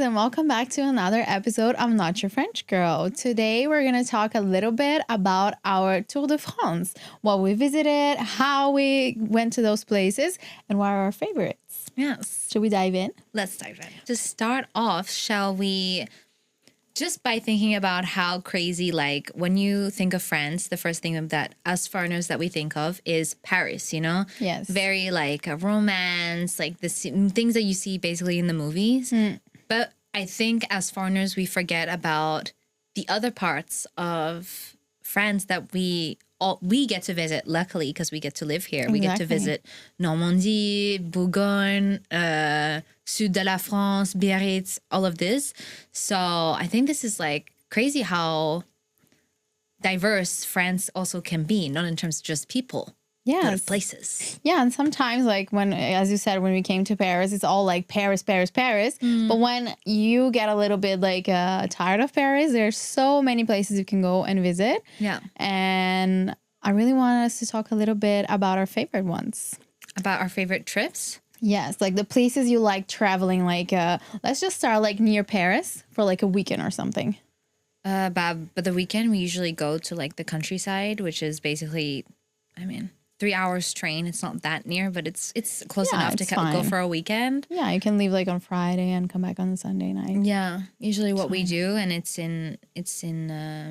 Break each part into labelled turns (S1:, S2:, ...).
S1: and welcome back to another episode of Not Your French Girl. Today, we're going to talk a little bit about our Tour de France, what we visited, how we went to those places, and what are our favorites.
S2: Yes.
S1: Should we dive in?
S2: Let's dive in. To start off, shall we, just by thinking about how crazy, like, when you think of France, the first thing that us foreigners that we think of is Paris, you know?
S1: Yes.
S2: Very, like, a romance, like, the things that you see basically in the movies. But I think as foreigners, we forget about the other parts of France that we get to visit, luckily, because we get to live here. We get to visit Normandy, Bourgogne, Sud de la France, Biarritz, all of this. So I think this is like crazy how diverse France also can be, not in terms of just people.
S1: Yes.
S2: Places.
S1: Yeah, and sometimes, like, when, as you said, when we came to Paris, it's all like Paris, Paris, Paris. But when you get a little bit, like, tired of Paris, there's so many places you can go and visit.
S2: Yeah.
S1: And I really want us to talk a little bit about our favorite ones.
S2: About our favorite trips?
S1: Yes, like the places you like traveling, like, let's just start, like, near Paris for, like, a weekend or something.
S2: But the weekend, we usually go to, like, the countryside, which is basically, 3 hours train. It's not that near, but it's close enough to go for a weekend.
S1: Yeah, you can leave like on Friday and come back on the Sunday night.
S2: Yeah, usually what we do, and it's in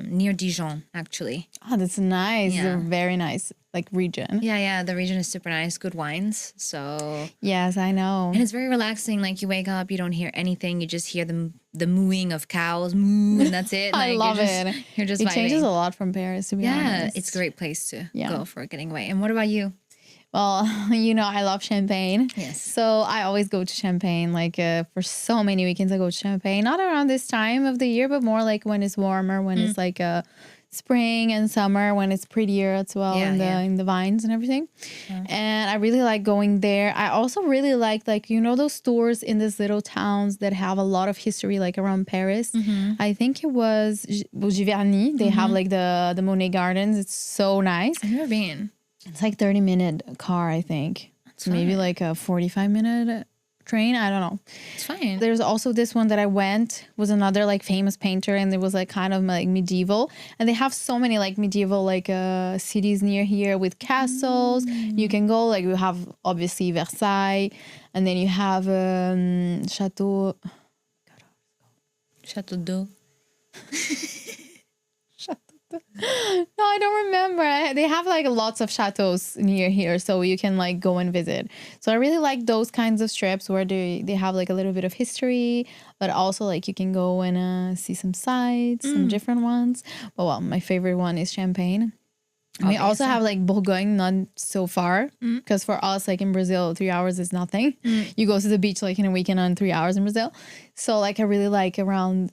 S2: near Dijon, actually.
S1: Oh, that's nice.
S2: Yeah.
S1: It's a very nice like region.
S2: Yeah, the region is super nice. Good wines. So
S1: yes, I know.
S2: And it's very relaxing. Like you wake up, you don't hear anything. You just hear the mooing of cows, moo, and that's it.
S1: I
S2: Like,
S1: love it.
S2: You're just
S1: it
S2: vibing.
S1: changes a lot from Paris, to be honest.
S2: Yeah, it's a great place to go for getting away. And what about you?
S1: Well, you know, I love Champagne.
S2: Yes.
S1: So I always go to Champagne, like for so many weekends I go to Champagne. Not around this time of the year, but more like when it's warmer, when it's like spring and summer, when it's prettier as well in the vines and everything. Yeah. And I really like going there. I also really like, you know, those stores in these little towns that have a lot of history, like around Paris. I think it was Giverny. They have like the Monet Gardens. It's so nice.
S2: I've never been.
S1: It's like 30-minute car, I think. That's maybe like a 45-minute train. I don't know.
S2: It's fine.
S1: There's also this one that I went, was another like famous painter, and it was like kind of like medieval. And they have so many like medieval like cities near here with castles. You can go, like, you have obviously Versailles, and then you have Château.
S2: Château d'eau.
S1: No, I don't remember. They have like lots of chateaus near here, so you can like go and visit. So I really like those kinds of trips where they have like a little bit of history, but also like you can go and see some sites, some different ones. But well, my favorite one is Champagne. And we also have like Bourgogne, not so far, because for us, like in Brazil, 3 hours is nothing. You go to the beach like in a weekend on 3 hours in Brazil. So like I really like around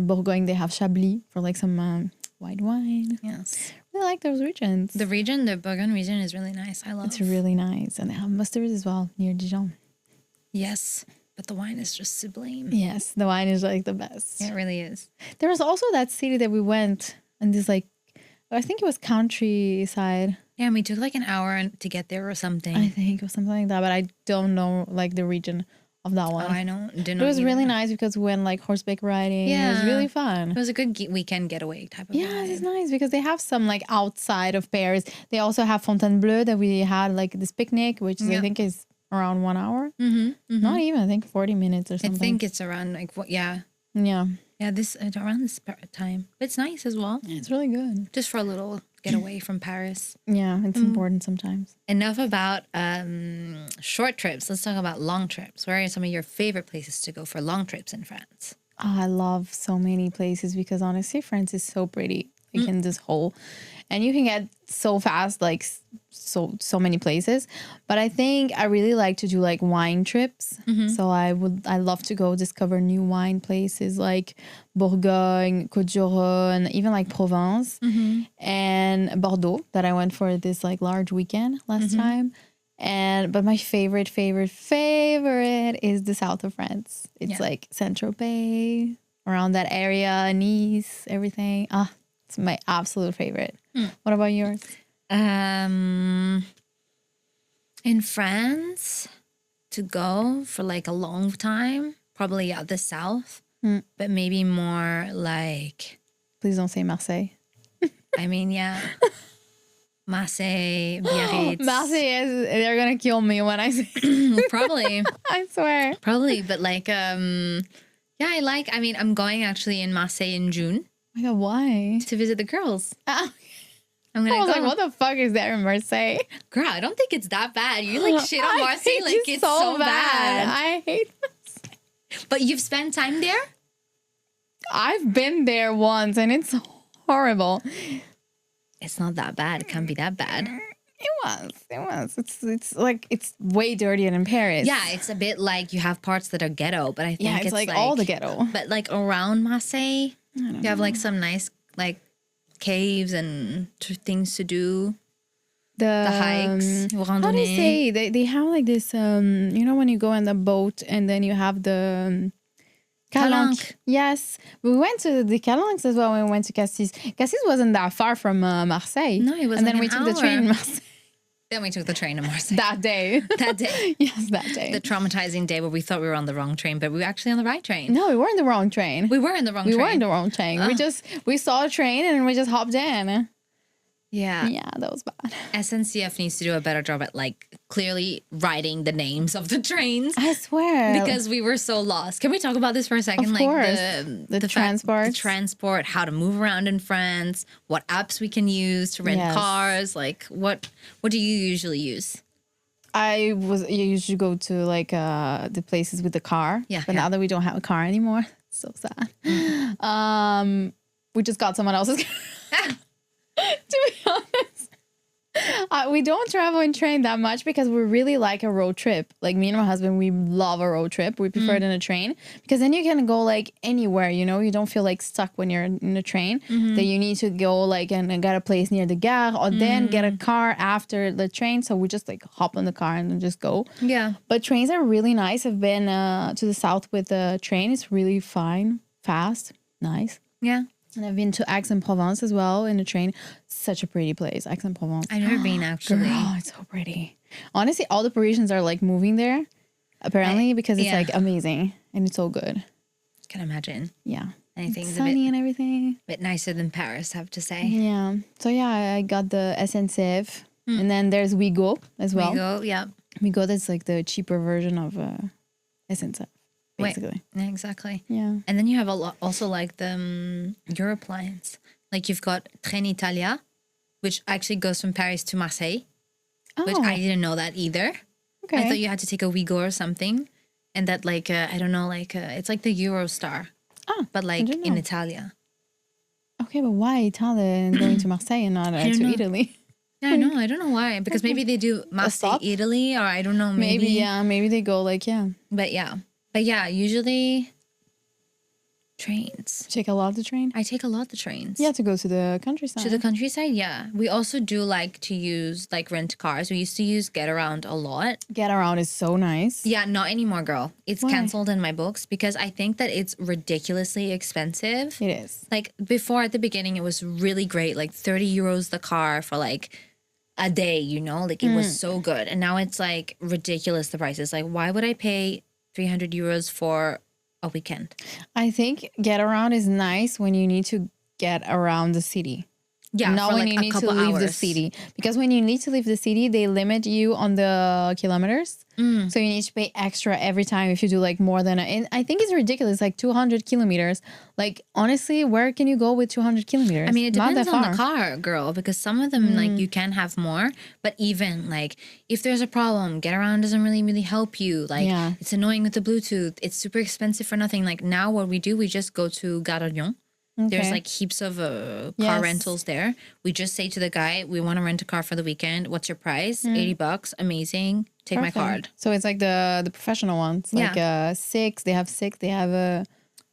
S1: Bourgogne, they have Chablis for like some white wine.
S2: Yes,
S1: I really like those regions.
S2: The Bourgogne region is really nice. I love.
S1: It's really nice, and they have mustards as well near Dijon.
S2: Yes, but the wine is just sublime.
S1: Yes, the wine is like the best.
S2: Yeah, it really is.
S1: There was also that city that we went, and this like, I think it was countryside.
S2: Yeah, and we took like an hour to get there or something.
S1: I think it was something like that, but I don't know like the region of that one.
S2: Oh, I know.
S1: It was really nice because we went like horseback riding. Yeah. It was really fun.
S2: It was a good weekend getaway type of vibe.
S1: It's nice because they have some like outside of Paris. They also have Fontainebleau that we had like this picnic, which is, I think is around 1 hour. Not even, I think 40 minutes or something.
S2: I think it's around like, yeah. Yeah, around this time. But it's nice as well.
S1: Yeah, it's really good.
S2: Just for a little getaway from Paris.
S1: Yeah, it's important sometimes.
S2: Enough about short trips. Let's talk about long trips. Where are some of your favorite places to go for long trips in France?
S1: Oh, I love so many places because honestly, France is so pretty. Like in this whole, and you can get so fast, like so many places. But I think I really like to do like wine trips. So I love to go discover new wine places like Bourgogne, Côte d'Or, even like Provence and Bordeaux that I went for this like large weekend last time. But my favorite is the south of France. It's like Saint-Tropez, around that area, Nice, everything. It's my absolute favorite. What about yours?
S2: In France, to go for like a long time, probably the south, but maybe more like.
S1: Please don't say Marseille.
S2: I mean, yeah. Marseille, Biarritz.
S1: Marseille is, they're gonna kill me when I say
S2: Probably.
S1: I swear.
S2: Probably, but like, I mean, I'm going actually in Marseille in June.
S1: Oh my God, why?
S2: To visit the girls.
S1: I
S2: I'm gonna
S1: was
S2: go.
S1: like, what the fuck is there in Marseille?
S2: Girl, I don't think it's that bad. You like shit on Marseille
S1: think
S2: like it's so bad.
S1: I hate Marseille.
S2: But you've spent time there?
S1: I've been there once and it's horrible.
S2: It's not that bad. It can't be that bad.
S1: It was. It's like it's way dirtier than Paris.
S2: Yeah, it's a bit like you have parts that are ghetto, but I think
S1: it's like all the ghetto.
S2: But like around Marseille, you have like some nice like caves and things to do. The hikes,
S1: how do you say? They have like this. You know when you go on the boat and then you have the. Calanque. Yes. We went to the Calanques as well when we went to Cassis. Cassis wasn't that far from Marseille.
S2: No, it wasn't.
S1: And then we took the train in Marseille.
S2: Then we took the train to Marseille.
S1: That day.
S2: That day.
S1: Yes, that day.
S2: The traumatizing day where we thought we were on the wrong train, but we were actually on the right train.
S1: No, we were in the wrong train.
S2: We were in the wrong train.
S1: We were in the wrong train. We saw a train and we just hopped in.
S2: Yeah.
S1: Yeah, that was bad.
S2: SNCF needs to do a better job at like clearly writing the names of the trains.
S1: I swear.
S2: Because we were so lost. Can we talk about this for a second?
S1: Of course. The transport.
S2: The transport, how to move around in France, what apps we can use to rent cars. Like what do you usually use?
S1: You usually go to like the places with the car.
S2: Yeah.
S1: But now that we don't have a car anymore, it's so sad. We just got someone else's car. To be honest, we don't travel in train that much because we really like a road trip. Like me and my husband, we love a road trip. We prefer it in a train because then you can go like anywhere, you know, you don't feel like stuck when you're in a train that you need to go like and get a place near the gare or then get a car after the train. So we just like hop in the car and then just go.
S2: Yeah.
S1: But trains are really nice. I've been to the south with a train. It's really fine, fast, nice.
S2: Yeah.
S1: And I've been to Aix-en-Provence as well in a train. Such a pretty place, Aix-en-Provence.
S2: I've never been actually.
S1: Oh, it's so pretty. Honestly, all the Parisians are like moving there, apparently, because it's like amazing and it's so good.
S2: Can imagine.
S1: Yeah.
S2: Anything's
S1: it's sunny and everything.
S2: A bit nicer than Paris, I have to say.
S1: Yeah. So yeah, I got the SNCF. And then there's Ouigo as well.
S2: Ouigo, yeah.
S1: Ouigo, that's like the cheaper version of SNCF. Basically.
S2: Yeah, exactly.
S1: Yeah.
S2: And then you have also like the Europe lines. Like you've got Trenitalia, which actually goes from Paris to Marseille, which I didn't know that either.
S1: Okay.
S2: I thought you had to take a Ouigo or something. And that like, I don't know, like it's like the Eurostar.
S1: Oh,
S2: but like in Italia.
S1: Okay, but why Italia and going to Marseille and not to Italy?
S2: Yeah, I know. I don't know why. Because maybe they do Marseille, Italy, or I don't know.
S1: Maybe they go like,
S2: But yeah, usually trains.
S1: Take a lot the train?
S2: I take a lot the trains.
S1: Yeah, to go to the countryside.
S2: To the countryside, yeah. We also do like to use like rent cars. We used to use Get Around a lot.
S1: Get Around is so nice.
S2: Yeah, not anymore, girl. It's canceled in my books because I think that it's ridiculously expensive.
S1: It is.
S2: Like before at the beginning, it was really great. Like 30 euros the car for like a day, you know? Like it was so good. And now it's like ridiculous, the prices. Like why would I pay 300 euros for a weekend?
S1: I think Get Around is nice when you need to get around the city.
S2: Yeah,
S1: not when you need to leave the city. Because when you need to leave the city, they limit you on the kilometers. So you need to pay extra every time if you do like more than and I think it's ridiculous, like 200 kilometers. Like honestly, where can you go with 200 kilometers?
S2: I mean, it depends on the car, girl, because some of them like you can have more, but even like if there's a problem, Get Around doesn't really help you. Like it's annoying with the Bluetooth. It's super expensive for nothing. Like now what we do, we just go to Gare de Lyon. Okay. There's like heaps of car rentals there. We just say to the guy, we want to rent a car for the weekend. What's your price? $80. Amazing. Take my card.
S1: So it's like the professional ones. Like Six. They have Six. They have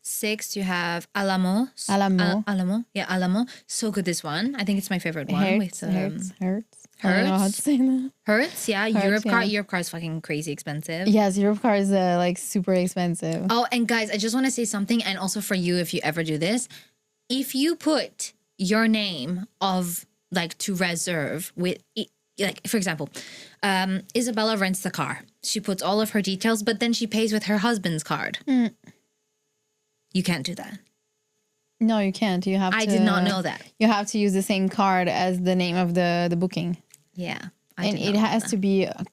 S2: Six. You have Alamo. Alamo. Yeah, Alamo. So good, this one. I think it's my favorite one.
S1: Hertz. I don't know how to say that.
S2: Hertz, yeah. Europe car. Europe car is fucking crazy expensive.
S1: Yes, Europe car is like super expensive.
S2: Oh, and guys, I just want to say something, and also for you, if you ever do this, if you put your name of like to reserve with, like, for example, Isabella rents the car. She puts all of her details, but then she pays with her husband's card. You can't do that.
S1: No, you can't. You have to.
S2: I did not know that.
S1: You have to use the same card as the name of the booking.
S2: Yeah.
S1: And it has to be a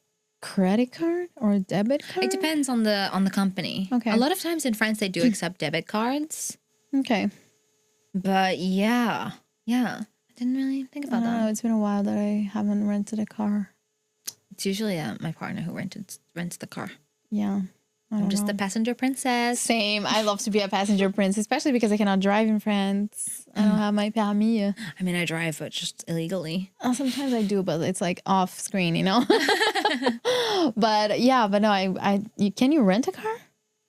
S1: credit card or a debit card?
S2: It depends on the company.
S1: Okay.
S2: A lot of times in France, they do accept debit cards.
S1: Okay.
S2: But yeah. I didn't really think about that.
S1: It's been a while that I haven't rented a car.
S2: It's usually my partner who rents the car.
S1: Yeah.
S2: I'm just the passenger princess.
S1: Same. I love to be a passenger prince, especially because I cannot drive in France. I don't have my permis.
S2: I mean, I drive, but just illegally.
S1: Sometimes I do, but it's like off screen, you know? But no, can you rent a car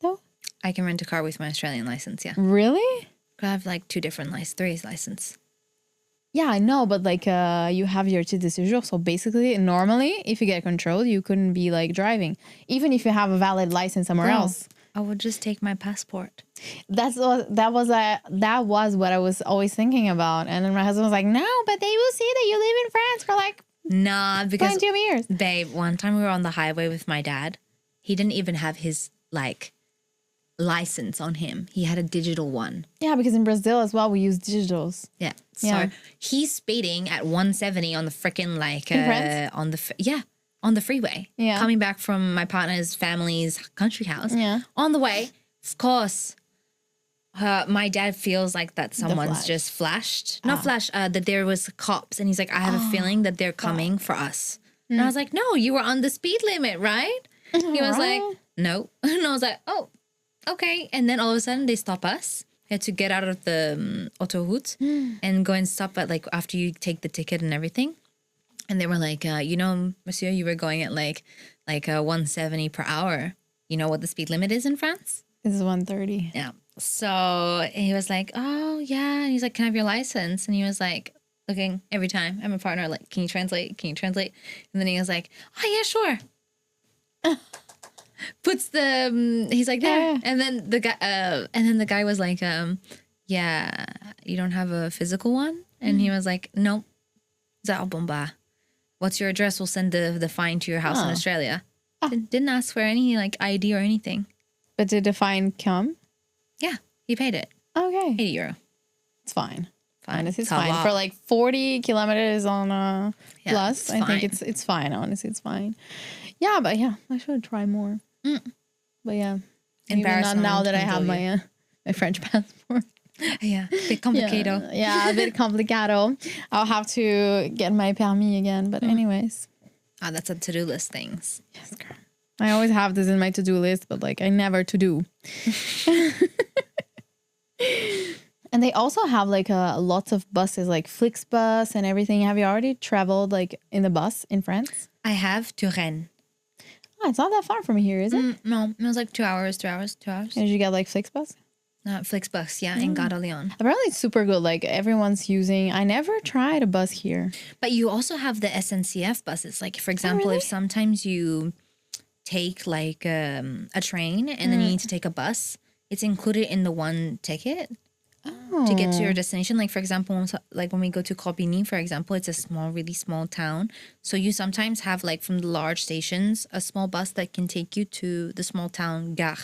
S1: though?
S2: I can rent a car with my Australian license, yeah.
S1: Really?
S2: I have like 2 different three license.
S1: Yeah, I know, but like you have your titre de séjour, so basically, normally, if you get controlled, you couldn't be like driving, even if you have a valid license somewhere else.
S2: I would just take my passport.
S1: That was what I was always thinking about, and then my husband was like, "No, but they will see that you live in France for like
S2: because
S1: 22 years."
S2: Babe, one time we were on the highway with my dad. He didn't even have his like license on him. He had a digital one.
S1: Yeah, because in Brazil as well, we use digitals.
S2: Yeah. So he's speeding at 170 on the freaking on the freeway.
S1: Yeah.
S2: Coming back from my partner's family's country house.
S1: Yeah.
S2: On the way, of course, my dad feels like that someone's just flashed. Not flashed, that there was cops. And he's like, I have a feeling that they're coming for us. And I was like, no, you were on the speed limit, right? He was like, no. And I was like, oh, okay. And then all of a sudden they stop us. We had to get out of the autoroute and go and stop at like after you take the ticket and everything. And they were like, monsieur, you were going at like 170 per hour. You know what the speed limit is in France?
S1: It's 130.
S2: Yeah. So he was like, oh, yeah. And he's like, can I have your license? And he was like, looking every time. I'm a partner. Like, can you translate? Can you translate? And then he was like, oh, yeah, sure. Puts he's like, there.
S1: Yeah.
S2: And then the guy was like, yeah, you don't have a physical one? And he was like, nope. Bomba. What's your address? We'll send the fine to your house in Australia. Didn't ask for any like ID or anything.
S1: But did the fine come?
S2: Yeah, he paid it.
S1: Okay.
S2: €80.
S1: It's fine.
S2: Fine.
S1: Honestly, it's fine. For like 40 kilometers on plus, I think it's fine. Honestly, it's fine. Yeah, but yeah, I should try more. But yeah, not now that I have my French passport.
S2: Yeah, a bit complicated.
S1: Yeah, a bit complicado. I'll have to get my permis again. But anyways.
S2: That's a to-do list things.
S1: Yes, girl. I always have this in my to-do list, but like I never to do. And they also have like lots of buses, like Flixbus and everything. Have you already traveled like in the bus in France?
S2: I have to Rennes.
S1: Oh, it's not that far from here, is it?
S2: No, it was like 2 hours.
S1: And did you get like Flixbus?
S2: Flixbus, yeah, in Gare de Lyon.
S1: Apparently it's super good. Like everyone's using. I never tried a bus here.
S2: But you also have the SNCF buses. Like for example, if sometimes you take like a train and then you need to take a bus, it's included in the one ticket to get to your destination. Like for example, like when we go to Corbigny, for example, it's a really small town. So you sometimes have like from the large stations a small bus that can take you to the small town Gare.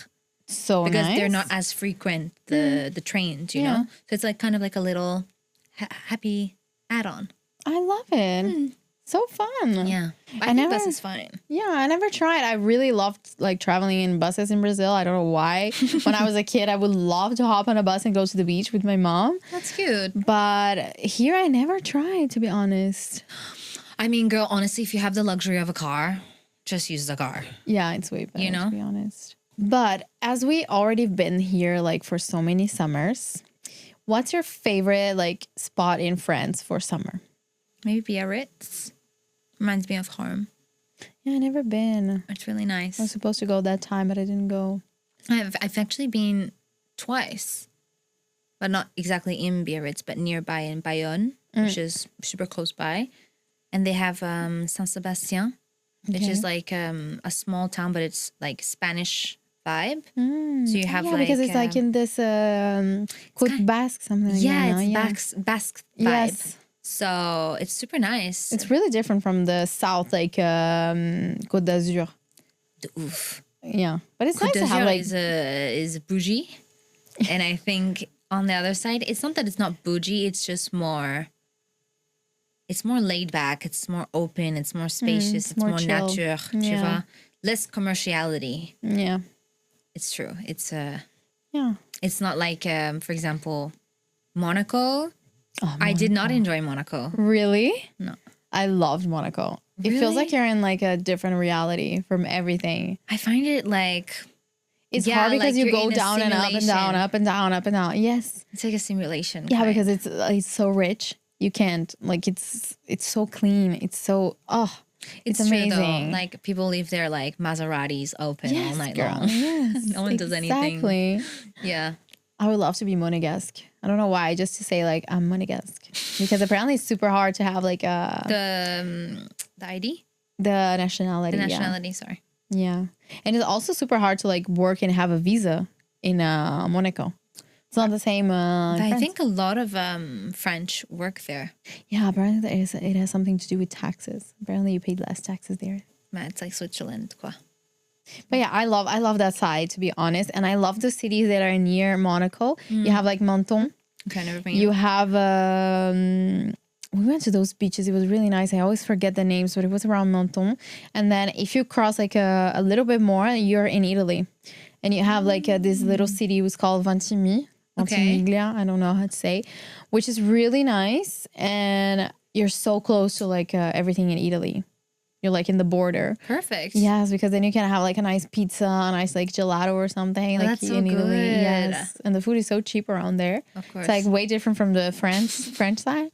S1: So
S2: because
S1: nice.
S2: they're not as frequent the trains, you know. So it's like kind of like a little happy add-on.
S1: I love it. So fun.
S2: Yeah, I think bus is fine.
S1: Yeah, I never tried. I really loved like traveling in buses in Brazil. I don't know why. When I was a kid, I would love to hop on a bus and go to the beach with my mom.
S2: That's cute.
S1: But here, I never tried, to be honest.
S2: I mean, girl, honestly, if you have the luxury of a car, just use the car.
S1: Yeah, it's way better,
S2: you know?
S1: To be honest. But as we already been here like for so many summers, what's your favorite like spot in France for summer?
S2: Maybe Biarritz. Reminds me of home.
S1: Yeah, I never been.
S2: It's really nice.
S1: I was supposed to go that time, but I didn't go.
S2: I've actually been twice, but not exactly in Biarritz, but nearby in Bayonne, which is super close by. And they have Saint-Sébastien, which is like a small town, but it's like Spanish vibe. So you have
S1: because it's like in this Côte Basque something.
S2: Yeah, it's Basque vibe. Yes. So it's super nice.
S1: It's really different from the south, like Côte d'Azur.
S2: Oof.
S1: Yeah, but it's
S2: Côte
S1: nice to have
S2: d'Azur
S1: like
S2: is bougie, and I think on the other side, it's not that it's not bougie. It's just more. It's more laid back. It's more open. It's more spacious. It's more
S1: chill.
S2: nature. Tu
S1: Yeah.
S2: vois? Less commerciality.
S1: yeah.
S2: It's true.
S1: Yeah.
S2: It's not like for example, Monaco.
S1: Oh,
S2: I did not enjoy Monaco.
S1: Really?
S2: No.
S1: I loved Monaco. It feels
S2: Really?
S1: like you're in like a different reality from everything.
S2: I find it like
S1: It's
S2: Yeah,
S1: hard because
S2: like
S1: you
S2: you're
S1: go
S2: in a
S1: down and up and down,
S2: simulation.
S1: up and down, up and down. Yes.
S2: it's like a simulation.
S1: Yeah,
S2: kind.
S1: because it's so rich. You can't like it's so clean. It's so it's
S2: True, though.
S1: amazing.
S2: Like people leave their like Maseratis open all
S1: yes,
S2: night
S1: girl.
S2: long.
S1: Yes.
S2: No one does anything.
S1: Exactly.
S2: Yeah.
S1: I would love to be Monegasque. I don't know why, just to say like I'm Monegasque because apparently it's super hard to have like
S2: The ID,
S1: the nationality.
S2: the nationality. Sorry.
S1: Yeah, and it's also super hard to like work and have a visa in Monaco. It's not the same.
S2: But I
S1: France.
S2: think a lot of French work there.
S1: Yeah, apparently it has something to do with taxes. Apparently you paid less taxes there.
S2: Man, it's like Switzerland, quoi.
S1: But yeah, I love that side, to be honest, and I love the cities that are near Monaco. You have like Menton.
S2: Okay, never been.
S1: You have we went to those beaches. It was really nice. I always forget the names, but it was around Menton. And then if you cross like a little bit more, you're in Italy, and you have like this little city was called Ventimiglia. I don't know how to say, which is really nice, and you're so close to like everything in Italy. You're like in the border.
S2: Perfect.
S1: Yes, because then you can have like a nice pizza, a nice like gelato or something. Like
S2: that's so
S1: in Italy.
S2: good.
S1: Yes, and the food is so cheap around there.
S2: Of course.
S1: It's like way different from the French side.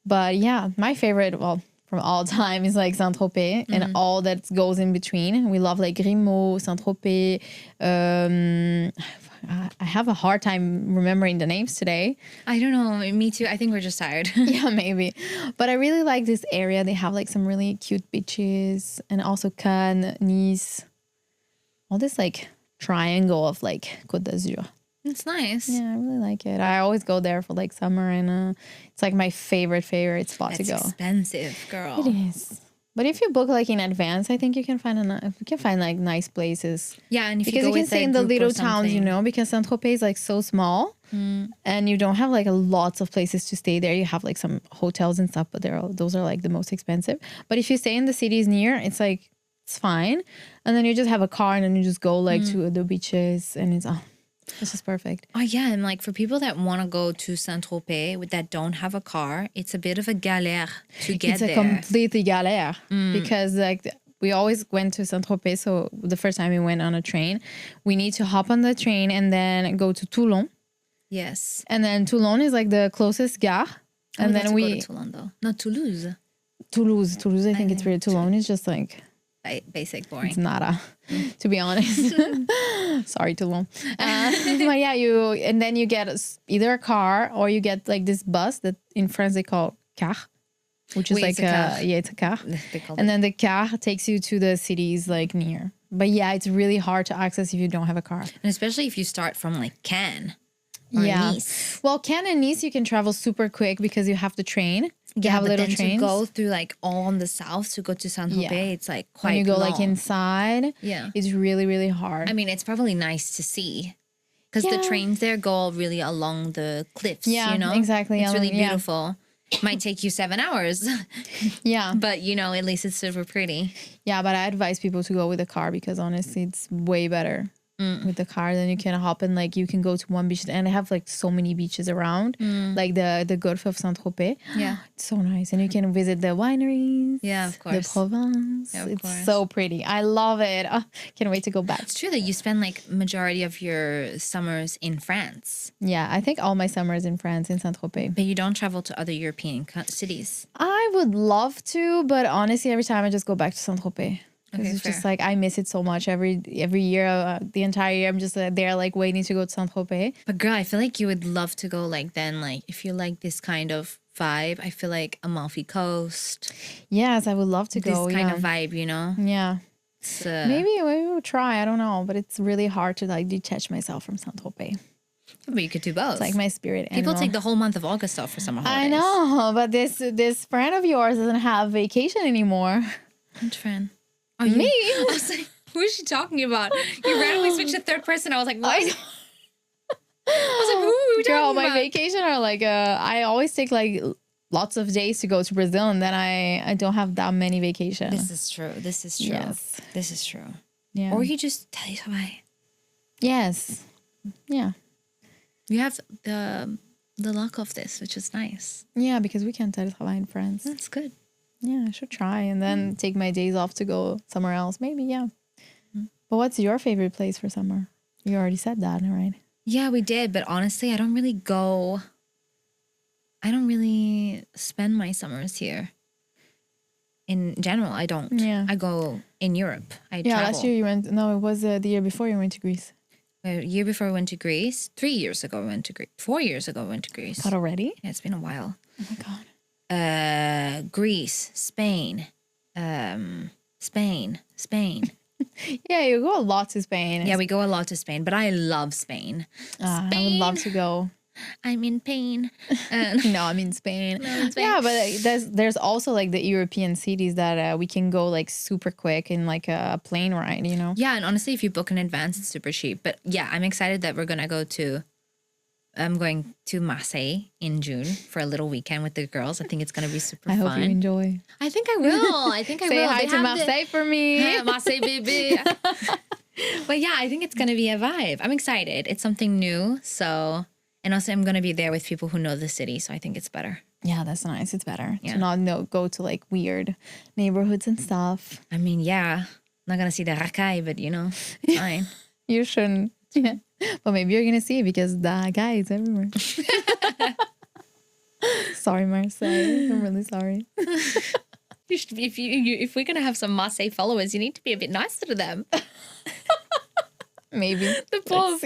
S1: But yeah, my favorite, well, from all time is like Saint-Tropez and all that goes in between. We love like Grimaud, Saint-Tropez. I have a hard time remembering the names today.
S2: I don't know. Me too. I think we're just tired.
S1: Yeah, maybe. But I really like this area. They have like some really cute beaches, and also Cannes, Nice. All this like triangle of like Côte d'Azur.
S2: It's nice.
S1: Yeah, I really like it. I always go there for like summer, and it's like my favorite spot
S2: That's
S1: to go.
S2: expensive, girl.
S1: It is. But if you book like in advance, I think you can find like nice places.
S2: Yeah, and if
S1: Because
S2: you
S1: you
S2: go
S1: can
S2: with
S1: stay
S2: a
S1: in the
S2: group or
S1: little towns, you
S2: something.
S1: know, because Saint-Tropez is like so small, and you don't have like lots of places to stay there. You have like some hotels and stuff, but those are like the most expensive. But if you stay in the cities near, it's like it's fine, and then you just have a car and then you just go like to the beaches, and it's just perfect.
S2: Oh yeah, and like for people that want to go to Saint-Tropez that don't have a car, it's a bit of a galère to get
S1: It's a
S2: there.
S1: completely galère because like we always went to Saint-Tropez. So the first time we went on a train, we need to hop on the train and then go to Toulon.
S2: Yes.
S1: And then Toulon is like the closest gare.
S2: I would
S1: And
S2: love
S1: then
S2: to go
S1: we
S2: to Toulon though. Not Toulouse.
S1: Toulouse, I think it's really Toulon is just like
S2: Basic, boring.
S1: it's nada, to be honest. Sorry, Toulon. But yeah, and then you get either a car or you get like this bus that in France they call car, which is
S2: Oui,
S1: like
S2: it's a car.
S1: it's a car.
S2: They call
S1: And
S2: it.
S1: then the car takes you to the cities like near. But yeah, it's really hard to access if you don't have a car.
S2: And especially if you start from like Cannes or
S1: Yeah.
S2: Nice.
S1: Well, Cannes and Nice you can travel super quick because you have the train. You have
S2: but
S1: little
S2: then
S1: trains.
S2: to go through like all in the south to go to Saint-Tropez,
S1: Yeah.
S2: it's like quite
S1: When you go
S2: long.
S1: like inside,
S2: Yeah.
S1: it's really, really hard.
S2: I mean, it's probably nice to see because
S1: Yeah.
S2: the trains there go really along the cliffs.
S1: Yeah,
S2: you know?
S1: exactly.
S2: It's really
S1: Yeah.
S2: beautiful. Might take you 7 hours,
S1: yeah.
S2: but you know, at least it's super pretty.
S1: Yeah, but I advise people to go with a car because honestly, it's way better with the car. Then you can hop in, like you can go to one beach, and they have like so many beaches around, like the Gulf of Saint-Tropez.
S2: Yeah.
S1: It's so nice, and you can visit the wineries.
S2: Yeah, of
S1: The
S2: course.
S1: Provence.
S2: Yeah, of
S1: it's
S2: course.
S1: so pretty. I love it. Oh, can't wait to go back.
S2: It's true that you spend like majority of your summers in France,
S1: Yeah, I think all my summers in France, in Saint-Tropez.
S2: but you don't travel to other European cities.
S1: I would love to, but honestly, every time I just go back to Saint-Tropez. Because
S2: Okay,
S1: it's just
S2: fair.
S1: like I miss it so much every year, the entire year. I'm just there like waiting to go to Saint-Tropez.
S2: But girl, I feel like you would love to go like then, like if you like this kind of vibe, I feel like Amalfi Coast,
S1: Yes, I would love to
S2: this
S1: go.
S2: kind
S1: yeah.
S2: of vibe, you know?
S1: Yeah.
S2: It's,
S1: Maybe we'll try. I don't know, but it's really hard to like detach myself from Saint-Tropez.
S2: But you could do both.
S1: It's like my spirit
S2: People
S1: animal.
S2: take the whole month of August off for summer holidays.
S1: I know, but this friend of yours doesn't have vacation anymore.
S2: Which friend?
S1: Oh, me?
S2: I was like, who is she talking about? You randomly switched to third person. I was like, what? I was like, who are we
S1: Girl,
S2: talking
S1: my
S2: about?
S1: vacation are like I always take like lots of days to go to Brazil, and then I don't have that many vacations.
S2: This is true.
S1: Yes.
S2: This is true.
S1: Yeah.
S2: Or you just tell you why.
S1: Yes. Yeah.
S2: You have the luck of this, which is nice.
S1: Yeah, because we can't tell Hawaiian friends.
S2: That's good.
S1: Yeah, I should try and then take my days off to go somewhere else. Maybe, yeah. But what's your favorite place for summer? You already said that, right?
S2: Yeah, we did. But honestly, I don't really spend my summers here. In general, I don't.
S1: Yeah.
S2: I go in Europe. I
S1: Yeah,
S2: travel.
S1: last year you went. No, it was the year before you went to Greece.
S2: A year before I went to Greece. 3 years ago I went to Greece. 4 years ago I went to Greece.
S1: God, already?
S2: Yeah, it's been a while.
S1: Oh my God.
S2: Greece, Spain, Spain.
S1: Yeah, you go a lot to Spain.
S2: Yeah, we go a lot to Spain, but I love Spain.
S1: I would love to go.
S2: I'm in pain.
S1: No, I'm in Spain. Yeah, but there's also like the European cities that we can go like super quick in like a plane ride, you know?
S2: Yeah, and honestly, if you book in advance, it's super cheap. But yeah, I'm excited that I'm going to Marseille in June for a little weekend with the girls. I think it's going to be super
S1: I
S2: fun.
S1: hope you enjoy.
S2: I think I will. I think I
S1: Say
S2: will.
S1: hi to Marseille for me.
S2: Marseille, baby. But yeah, I think it's going to be a vibe. I'm excited. It's something new. So, and also I'm going to be there with people who know the city. So I think it's better.
S1: Yeah, that's nice. It's better
S2: Yeah.
S1: to not go to like weird neighborhoods and stuff.
S2: I mean, yeah, not going to see the racaille, but you know, fine.
S1: You shouldn't. Yeah. But maybe you're going to see it because the guy is everywhere. Sorry, Marseille. I'm really sorry.
S2: If we're going to have some Marseille followers, you need to be a bit nicer to them.
S1: Maybe.
S2: The poor.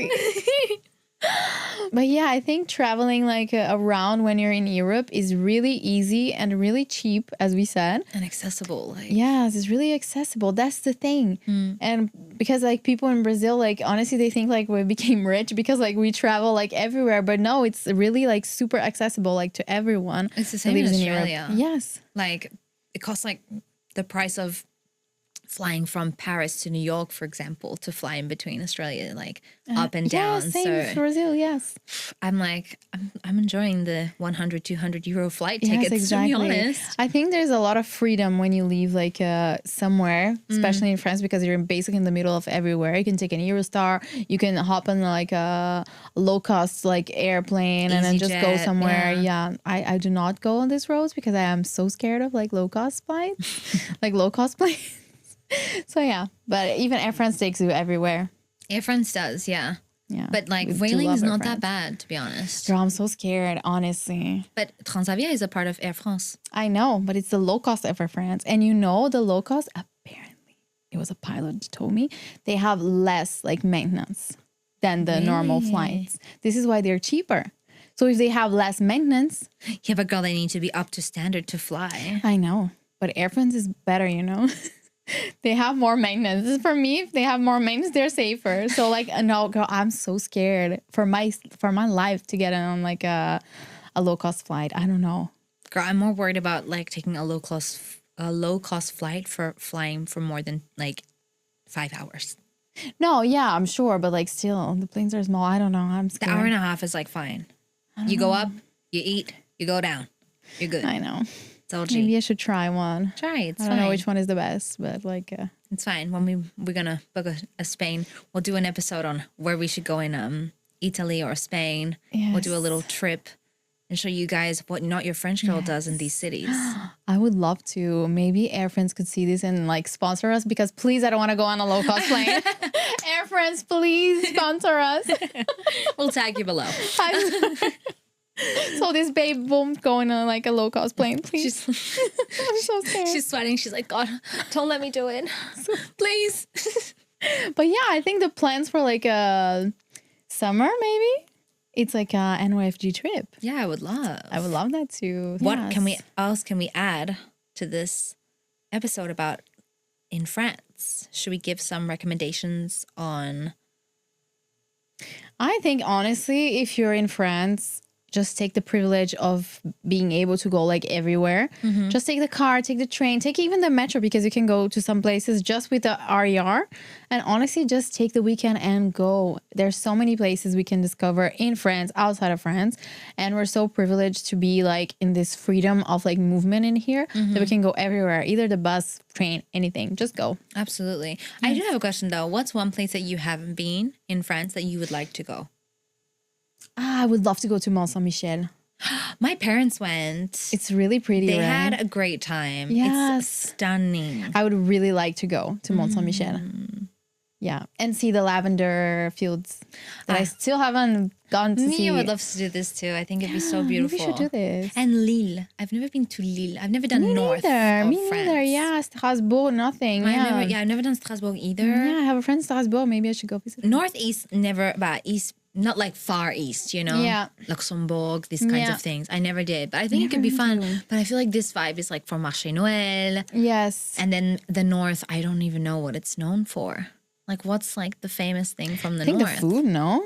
S1: But yeah, I think traveling like around when you're in Europe is really easy and really cheap, as we said.
S2: And accessible. Like.
S1: Yes, it's really accessible. That's the thing. And because like people in Brazil, like honestly, they think like we became rich because like we travel like everywhere. But no, it's really like super accessible like to everyone.
S2: It's the
S1: who
S2: same in
S1: lives
S2: Australia.
S1: Europe. Yes.
S2: Like, it costs like the price of flying from Paris to New York, for example, to fly in between Australia, like up and down.
S1: Yeah, same
S2: So
S1: with Brazil, yes.
S2: I'm like, I'm enjoying the 100, 200 euro flight
S1: Yes,
S2: tickets,
S1: exactly.
S2: to be honest.
S1: I think there's a lot of freedom when you leave like somewhere, especially in France, because you're basically in the middle of everywhere. You can take an Eurostar, you can hop on like a low cost like airplane and then just go
S2: EasyJet,
S1: somewhere.
S2: yeah.
S1: Yeah, I do not go on these roads because I am so scared of like low cost flights, like low cost planes. So yeah, but even Air France takes you everywhere.
S2: Air France does, yeah.
S1: Yeah,
S2: But like
S1: we do
S2: Vueling
S1: love
S2: is
S1: Air
S2: not that
S1: France.
S2: bad, to be honest.
S1: Girl, I'm so scared, honestly.
S2: But Transavia is a part of Air France.
S1: I know, but it's the low cost Air France. And you know, the low cost, apparently, it was a pilot who told me, they have less like maintenance than the normal
S2: Really?
S1: flights. This is why they're cheaper. So if they have less maintenance,
S2: Yeah, but girl, they need to be up to standard to fly.
S1: I know, but Air France is better, you know? They have more maintenance. For me, if they have more maintenance, they're safer. So like, no, girl, I'm so scared for my life to get on like a low cost flight. I don't know.
S2: Girl, I'm more worried about like taking a low cost flight for flying for more than like 5 hours.
S1: No, yeah, I'm sure, but like still, the planes are small. I don't know. I'm
S2: The
S1: scared.
S2: hour and a half is like fine. You go up, you eat, you go down. You're good.
S1: I know.
S2: It's all G.
S1: Maybe I should try one.
S2: Try. It's
S1: I
S2: fine.
S1: don't know which one is the best, but like,
S2: It's fine. When we're gonna book a Spain, we'll do an episode on where we should go in Italy or Spain. We'll do a
S1: Yes.
S2: little trip and show you guys what Not Your French Girl does in these cities.
S1: I would love to. Maybe Air France could see this and like sponsor us because please, I don't want to go on a low cost plane. Air France, please sponsor us.
S2: We'll tag you below.
S1: So this babe won't go on like a low cost plane, please.
S2: She's
S1: I'm so scared.
S2: she's sweating. She's like, God, don't let me do it, please.
S1: But yeah, I think the plans for like a summer, maybe it's like a NYFG trip.
S2: Yeah, I would love.
S1: I would love that too.
S2: What
S1: Yes.
S2: else can we add to this episode about in France? Should we give some recommendations on?
S1: I think honestly, if you're in France, just take the privilege of being able to go like everywhere. Just take the car, take the train, take even the metro, because you can go to some places just with the RER. And honestly, just take the weekend and go. There's so many places we can discover in France, outside of France. And we're so privileged to be like in this freedom of like movement in here that we can go everywhere, either the bus, train, anything. Just go.
S2: Absolutely. I do have a question though. What's one place that you haven't been in France that you would like to go?
S1: I would love to go to Mont Saint-Michel.
S2: My parents went.
S1: It's really pretty,
S2: They
S1: right?
S2: had a great time.
S1: Yes.
S2: It's stunning.
S1: I would really like to go to Mont Saint-Michel. Yeah. And see the lavender fields that I still haven't gone to see.
S2: I would love to do this too. I think it'd be so beautiful.
S1: We should do this.
S2: And Lille. I've never been to Lille. I've never done north of
S1: Me
S2: France.
S1: neither. Yeah. Strasbourg, nothing.
S2: I've never done Strasbourg either.
S1: Yeah, I have a friend in Strasbourg. Maybe I should go visit.
S2: Northeast, never, but east, not like far east, you know?
S1: Yeah.
S2: Luxembourg, these kinds of things. I never did, but I think it could be fun. But I feel like this vibe is like for Marché Noël.
S1: Yes.
S2: And then the north, I don't even know what it's known for. Like, what's like the famous thing from the
S1: I think
S2: north?
S1: the food, no?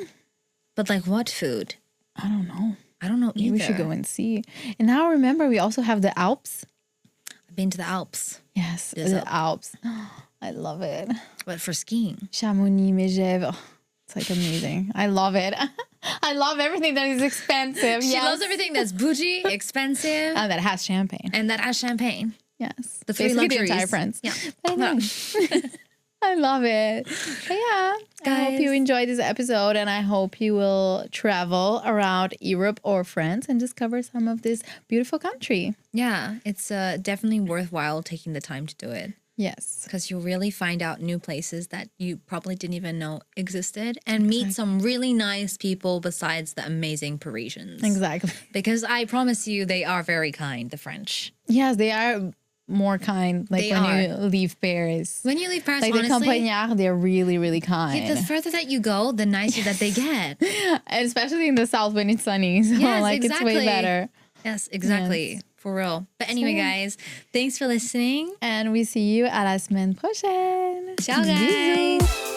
S2: But like, what food?
S1: I don't know.
S2: I don't know either.
S1: Maybe we should go and see. And now remember, we also have the Alps.
S2: I've been to the Alps.
S1: Yes,
S2: There's
S1: the Alps. I love it.
S2: But for skiing.
S1: Chamonix, Megève. Oh, it's like amazing. I love it. I love everything that is expensive.
S2: She loves everything that's bougie, expensive.
S1: And that has champagne.
S2: And that has champagne.
S1: Yes.
S2: The three
S1: Basically
S2: luxuries.
S1: the entire France.
S2: Yeah.
S1: I know. I love it. But yeah, I hope you enjoyed this episode, and I hope you will travel around Europe or France and discover some of this beautiful country.
S2: Yeah, it's definitely worthwhile taking the time to do it.
S1: Yes.
S2: Because you'll really find out new places that you probably didn't even know existed and meet some really nice people besides the amazing Parisians.
S1: Exactly.
S2: Because I promise you, they are very kind, the French.
S1: Yes, they are more kind. Like you leave Paris.
S2: When you leave Paris,
S1: like
S2: honestly,
S1: the campagnards, they're really, really kind.
S2: the further that you go, the nicer that they get.
S1: And especially in the south when it's sunny. So
S2: Yes,
S1: it's way better.
S2: Yes, exactly. Yes. For real. But anyway, guys, thanks for listening.
S1: And we see you à la semaine prochaine.
S2: Ciao, guys.
S1: Bisous.